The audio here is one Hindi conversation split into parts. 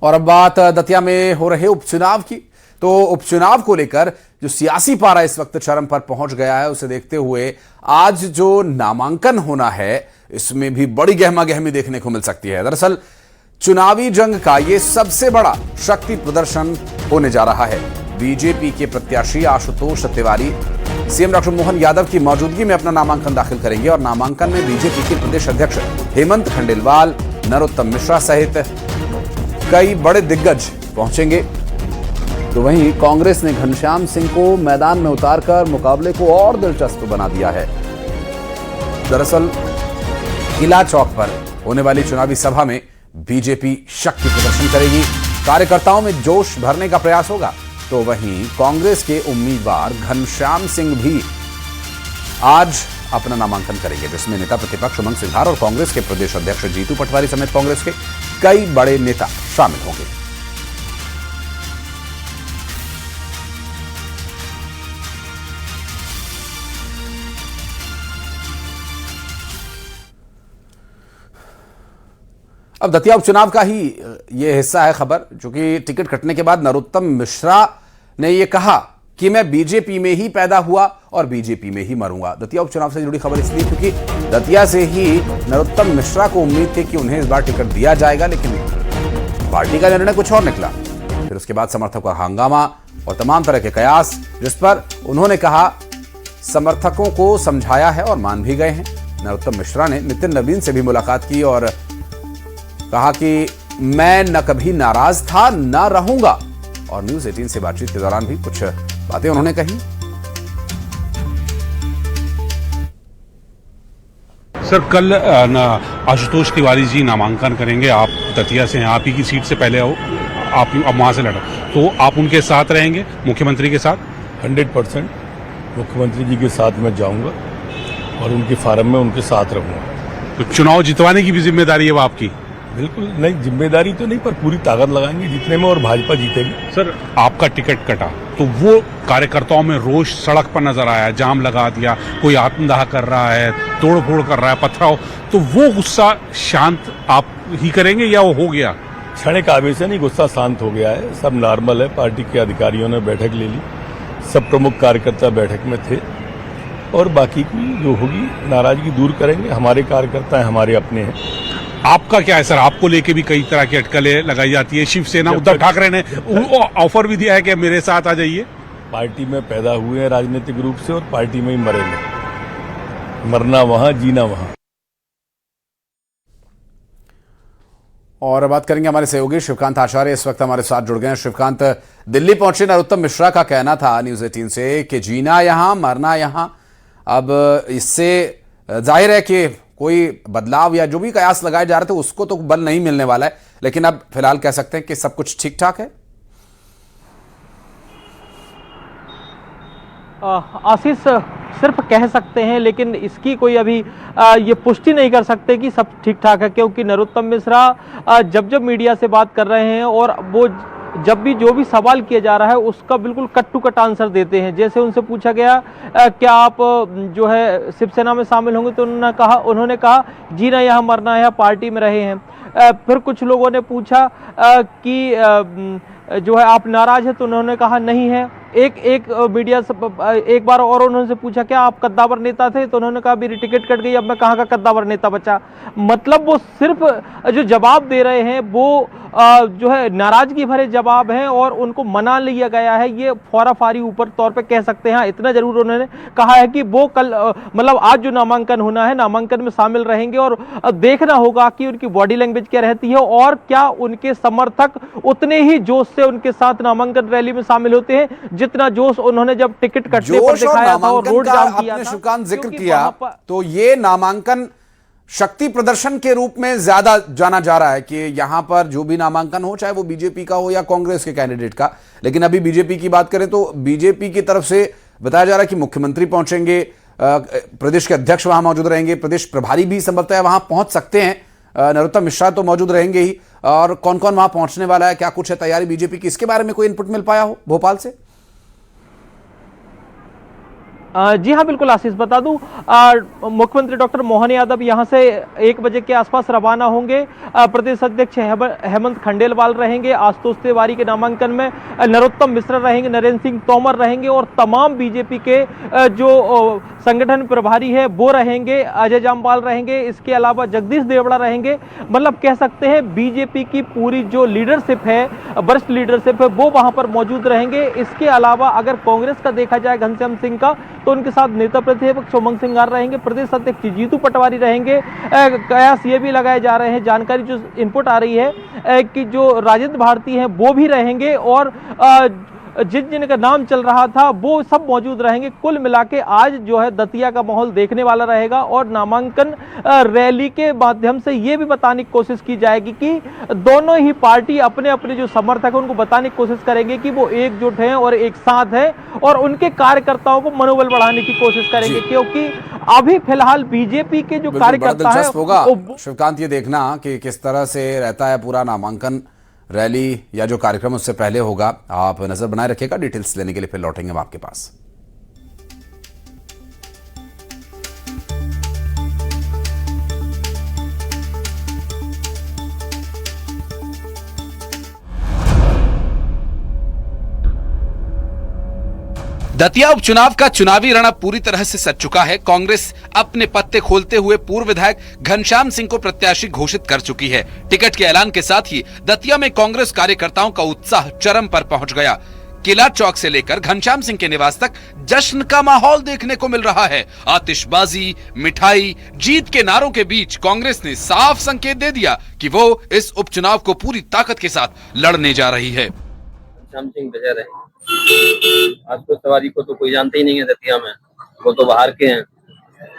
और अब बात दतिया में हो रहे उपचुनाव की। तो उपचुनाव को लेकर जो सियासी पारा इस वक्त चरम पर पहुंच गया है, उसे देखते हुए आज जो नामांकन होना है इसमें भी बड़ी गहमा गहमी देखने को मिल सकती है। दरअसल चुनावी जंग का यह सबसे बड़ा शक्ति प्रदर्शन होने जा रहा है। बीजेपी के प्रत्याशी आशुतोष तिवारी सीएम डॉक्टर मोहन यादव की मौजूदगी में अपना नामांकन दाखिल करेंगे और नामांकन में बीजेपी के प्रदेश अध्यक्ष हेमंत खंडेलवाल, नरोत्तम मिश्रा सहित कई बड़े दिग्गज पहुंचेंगे। तो वहीं कांग्रेस ने घनश्याम सिंह को मैदान में उतारकर मुकाबले को और दिलचस्प बना दिया है। दरअसल किला चौक पर होने वाली चुनावी सभा में बीजेपी शक्ति प्रदर्शन करेगी, कार्यकर्ताओं में जोश भरने का प्रयास होगा। तो वहीं कांग्रेस के उम्मीदवार घनश्याम सिंह भी आज अपना नामांकन करेंगे, जिसमें नेता प्रतिपक्ष उमंग सिंघार और कांग्रेस के प्रदेश अध्यक्ष जीतू पटवारी समेत कांग्रेस के कई बड़े नेता शामिल होंगे। अब दतिया उपचुनाव का ही यह हिस्सा है खबर, चूंकि टिकट कटने के बाद नरोत्तम मिश्रा ने यह कहा कि मैं बीजेपी में ही पैदा हुआ और बीजेपी में ही मरूंगा। दतिया उपचुनाव से जुड़ी खबर इसलिए क्योंकि दतिया से ही नरोत्तम मिश्रा को उम्मीद थी कि उन्हें इस बार टिकट दिया जाएगा, लेकिन पार्टी का निर्णय कुछ और निकला। फिर उसके बाद समर्थकों का हंगामा और तमाम तरह के कयास, जिस पर उन्होंने कहा समर्थकों को समझाया है और मान भी गए हैं। नरोत्तम मिश्रा ने नितिन नवीन से भी मुलाकात की और कहा कि मैं न कभी नाराज था न रहूंगा, और न्यूज 18 से बातचीत के दौरान भी कुछ बातें उन्होंने कही। सर, कल आशुतोष तिवारी जी नामांकन करेंगे, आप दतिया से हैं, आप ही की सीट से पहले आप वहां से लड़ा, तो आप उनके साथ रहेंगे मुख्यमंत्री के साथ? 100% मुख्यमंत्री जी के साथ मैं जाऊंगा और उनके फार्म में उनके साथ रहूंगा। तो चुनाव जितवाने की भी जिम्मेदारी है वो आपकी? बिल्कुल नहीं, जिम्मेदारी तो नहीं, पर पूरी ताकत लगाएंगे जीतने में और भाजपा जीतेगी। सर, आपका टिकट कटा तो वो कार्यकर्ताओं में रोष सड़क पर नजर आया, जाम लगा दिया, कोई आत्मदाह कर रहा है, तोड़फोड़ कर रहा है, पथराव, तो वो गुस्सा शांत आप ही करेंगे या वो हो गया? क्षणिक आवेश से नहीं, गुस्सा शांत हो गया है, सब नॉर्मल है। पार्टी के अधिकारियों ने बैठक ले ली, सब प्रमुख कार्यकर्ता बैठक में थे और बाकी की जो होगी नाराजगी दूर करेंगे। हमारे कार्यकर्ता हैं, हमारे अपने हैं। आपका क्या है सर? आपको लेके भी कई तरह की अटकलें लगाई जाती है। शिवसेना, उद्धव ठाकरे ने ऑफर भी दिया है कि मेरे साथ आ जाइए। पार्टी में पैदा हुए हैं राजनीतिक रूप से और पार्टी में ही मरेंगे, मरना वहां, जीना वहां। और बात करेंगे हमारे सहयोगी शिवकांत आचार्य, इस वक्त हमारे साथ जुड़ गए हैं। शिवकांत, दिल्ली पहुंचे नरोत्तम मिश्रा का कहना था न्यूज 18 से कि जीना यहां, मरना यहां। अब इससे जाहिर है कि कोई बदलाव या जो भी कयास लगाए जा रहे थे उसको तो बल नहीं मिलने वाला है, लेकिन अब फिलहाल कह सकते हैं कि सब कुछ ठीक ठाक है। आशीष, सिर्फ कह सकते हैं, लेकिन इसकी कोई अभी ये पुष्टि नहीं कर सकते कि सब ठीक ठाक है, क्योंकि नरोत्तम मिश्रा जब जब मीडिया से बात कर रहे हैं और वो जब भी जो भी सवाल किया जा रहा है उसका बिल्कुल कट टू कट आंसर देते हैं। जैसे उनसे पूछा गया क्या आप जो है शिवसेना में शामिल होंगे, तो उन्होंने कहा जीना यहाँ मरना यहाँ, पार्टी में रहे हैं। फिर कुछ लोगों ने पूछा कि जो है आप नाराज हैं, तो उन्होंने कहा नहीं है। एक मीडिया एक बार और उन्होंने पूछा क्या आप कद्दावर नेता थे, तो उन्होंने कहा मेरी टिकट कट गई, अब मैं कहाँ का कद्दावर नेता बचा। मतलब वो सिर्फ जो जवाब दे रहे हैं वो जो है नाराजगी भरे जवाब हैं और उनको मना लिया गया है। ये फौराफारी ऊपर तौर पे कह सकते हैं। इतना जरूर उन्होंने कहा है कि वो कल मतलब आज जो नामांकन होना है, नामांकन में शामिल रहेंगे और देखना होगा कि उनकी बॉडी लैंग्वेज क्या रहती है और क्या उनके समर्थक उतने ही जोश से उनके साथ नामांकन रैली में शामिल होते हैं जितना जोश उन्होंने जब टिकट कटने पर दिखाया था और रोड जाम किया था। शिवकांत जिक्र किया, तो ये नामांकन शक्ति प्रदर्शन के रूप में ज्यादा जाना जा रहा है कि यहां पर जो भी नामांकन हो, चाहे वो बीजेपी का हो या कांग्रेस के कैंडिडेट का। लेकिन अभी बीजेपी की बात करें तो बीजेपी की तरफ से बताया जा रहा है कि मुख्यमंत्री पहुंचेंगे, प्रदेश के अध्यक्ष वहां मौजूद रहेंगे, प्रदेश प्रभारी भी संभवतः वहां पहुंच सकते हैं, नरोत्तम मिश्रा तो मौजूद रहेंगे ही। और कौन कौन वहां पहुंचने वाला है, क्या कुछ है तैयारी बीजेपी की, इसके बारे में कोई इनपुट मिल पाया हो भोपाल से? जी हाँ, बिल्कुल आशीष, बता दूं मुख्यमंत्री डॉक्टर मोहन यादव यहां से 1 बजे के आसपास रवाना होंगे। प्रदेश अध्यक्ष हेमंत खंडेलवाल रहेंगे, आशुतोष तिवारी के नामांकन में नरोत्तम मिश्रा रहेंगे, नरेंद्र सिंह तोमर रहेंगे और तमाम बीजेपी के जो संगठन प्रभारी है वो रहेंगे, अजय जामवाल रहेंगे, इसके अलावा जगदीश देवड़ा रहेंगे। मतलब कह सकते हैं बीजेपी की पूरी जो लीडरशिप है, वरिष्ठ लीडरशिप है, वो वहां पर मौजूद रहेंगे। इसके अलावा अगर कांग्रेस का देखा जाए घनश्याम सिंह का, तो उनके साथ नेता प्रतिपक्ष उमंग सिंगार रहेंगे, प्रदेश अध्यक्ष जीतू पटवारी रहेंगे। कयास ये भी लगाए जा रहे हैं, जानकारी जो इनपुट आ रही है कि जो राजेंद्र भारती हैं वो भी रहेंगे और जिन जिन का नाम चल रहा था वो सब मौजूद रहेंगे। कुल मिला के आज जो है दतिया का माहौल देखने वाला रहेगा और नामांकन रैली के माध्यम से ये भी बताने की कोशिश की जाएगी कि दोनों ही पार्टी अपने अपने जो समर्थक है उनको बताने की कोशिश करेंगे कि वो एकजुट हैं और एक साथ हैं और उनके कार्यकर्ताओं को मनोबल बढ़ाने की कोशिश करेंगे, क्योंकि अभी फिलहाल बीजेपी के जो कार्यकर्ता है होगा शिवकांत ये देखना कि किस तरह से रहता है पूरा नामांकन रैली या जो कार्यक्रम उससे पहले होगा। आप नजर बनाए रखिएगा, डिटेल्स लेने के लिए फिर लौटेंगे हम आपके पास। दतिया उपचुनाव का चुनावी रण अब पूरी तरह से सज चुका है। कांग्रेस अपने पत्ते खोलते हुए पूर्व विधायक घनश्याम सिंह को प्रत्याशी घोषित कर चुकी है। टिकट के ऐलान के साथ ही दतिया में कांग्रेस कार्यकर्ताओं का उत्साह चरम पर पहुंच गया। किला चौक से लेकर घनश्याम सिंह के निवास तक जश्न का माहौल देखने को मिल रहा है। आतिशबाजी, मिठाई, जीत के नारों के बीच कांग्रेस ने साफ संकेत दे दिया कि वो इस उपचुनाव को पूरी ताकत के साथ लड़ने जा रही है। घनश्याम सिंह बजा रहे, आशुतोष तिवारी को तो कोई जानते ही नहीं है दतिया में, वो तो बाहर के हैं,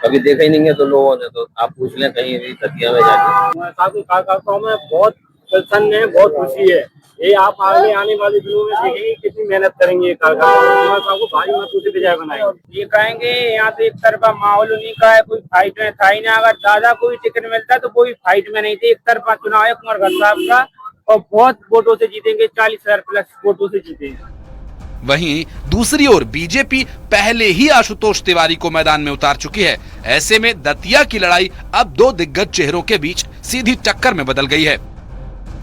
कभी देखा ही नहीं है तो लोगों ने, तो आप पूछ लें कहीं भी दतिया में जाके। कार्यकर्ताओं में बहुत प्रसन्न है, बहुत खुशी है। ये आप आगे आने वाले दिनों में देखेंगे कितनी मेहनत करेंगे कार्यकर्ता को भारी मतों से विजय बनाएंगे। ये कहेंगे यहाँ तो एक तरफा माहौल उन्हीं का है, कोई फाइट में था ही ना। अगर दादा को भी टिकट मिलता तो कोई फाइट में नहीं थे। एक तरफा चुनाव है कुंवर साहब का और बहुत वोटों से जीतेंगे, 40,000 प्लस वोटों से जीतेंगे। वहीं दूसरी ओर बीजेपी पहले ही आशुतोष तिवारी को मैदान में उतार चुकी है। ऐसे में दतिया की लड़ाई अब दो दिग्गज चेहरों के बीच सीधी टक्कर में बदल गई है।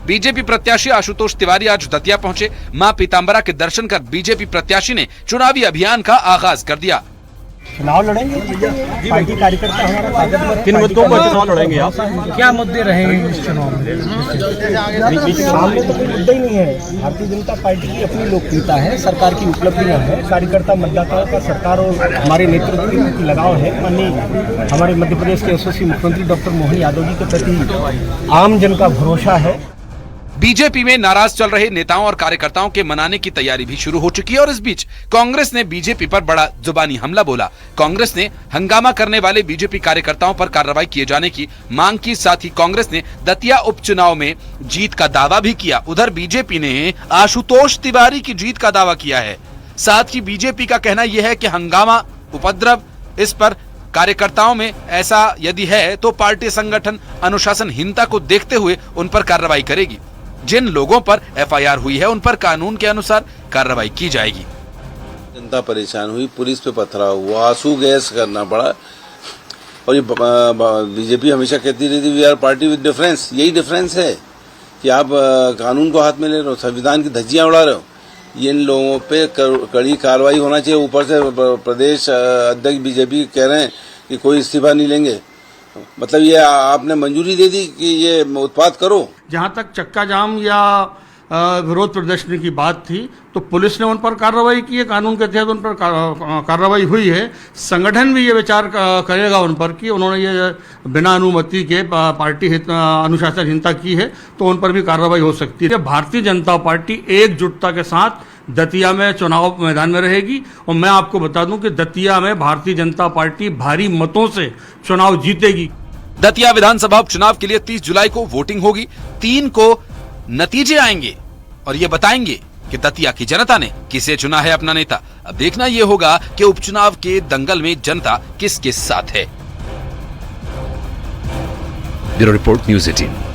बीजेपी प्रत्याशी आशुतोष तिवारी आज दतिया पहुंचे। मां पीताम्बरा के दर्शन कर बीजेपी प्रत्याशी ने चुनावी अभियान का आगाज कर दिया। चुनाव लड़ेंगे, पार्टी कार्यकर्ता हमारा ताकतवर है। किन मुद्दों पर चुनाव लड़ेंगे आप? क्या मुद्दे रहेंगे इस चुनाव में? सामने तो कोई मुद्दा ही नहीं है। भारतीय जनता पार्टी की अपनी लोकप्रियता है, सरकार की उपलब्धियां हैं, कार्यकर्ता मतदाताओं का सरकार और हमारे नेतृत्व के प्रति लगाव है। माननीय हमारे मध्य प्रदेश के यशस्वी मुख्यमंत्री डॉक्टर मोहन यादव जी के प्रति आम जन का भरोसा है। बीजेपी में नाराज चल रहे नेताओं और कार्यकर्ताओं के मनाने की तैयारी भी शुरू हो चुकी है और इस बीच कांग्रेस ने बीजेपी पर बड़ा जुबानी हमला बोला। कांग्रेस ने हंगामा करने वाले बीजेपी कार्यकर्ताओं पर कार्रवाई किए जाने की मांग की। साथ ही कांग्रेस ने दतिया उपचुनाव में जीत का दावा भी किया। उधर बीजेपी ने आशुतोष तिवारी की जीत का दावा किया है। साथ ही बीजेपी का कहना यह है कि हंगामा, उपद्रव, इस पर कार्यकर्ताओं में ऐसा यदि है तो पार्टी संगठन अनुशासनहीनता को देखते हुए उन पर कार्रवाई करेगी। जिन लोगों पर एफआईआर हुई है उन पर कानून के अनुसार कार्रवाई की जाएगी। जनता परेशान हुई, पुलिस पे पथराव हुआ, आंसू गैस करना पड़ा। और ये बीजेपी हमेशा कहती रहती we are party with difference. यही डिफरेंस है कि आप कानून को हाथ में ले रहे हो, संविधान की धज्जियां उड़ा रहे हो। इन लोगों पे कड़ी कार्रवाई होना चाहिए। ऊपर से प्रदेश अध्यक्ष बीजेपी कह रहे हैं कि कोई इस्तीफा नहीं लेंगे, मतलब ये आपने मंजूरी दे दी कि ये उत्पाद करो। जहां तक चक्का जाम या विरोध प्रदर्शन की बात थी तो पुलिस ने उन पर कार्रवाई की है, कानून के तहत उन पर कार्रवाई हुई है। संगठन भी ये विचार करेगा उन पर कि उन्होंने ये बिना अनुमति के पार्टी अनुशासनहीनता की है तो उन पर भी कार्रवाई हो सकती है। भारतीय जनता पार्टी एकजुटता के साथ दतिया में चुनाव मैदान में रहेगी और मैं आपको बता दूं कि दतिया में भारतीय जनता पार्टी भारी मतों से चुनाव जीतेगी। दतिया विधानसभा उपचुनाव के लिए 30 जुलाई को वोटिंग होगी। 3 को नतीजे आएंगे और ये बताएंगे कि दतिया की जनता ने किसे चुना है अपना नेता। अब देखना यह होगा कि उपचुनाव के दंगल में जनता किसके साथ है। Bureau report, news 18।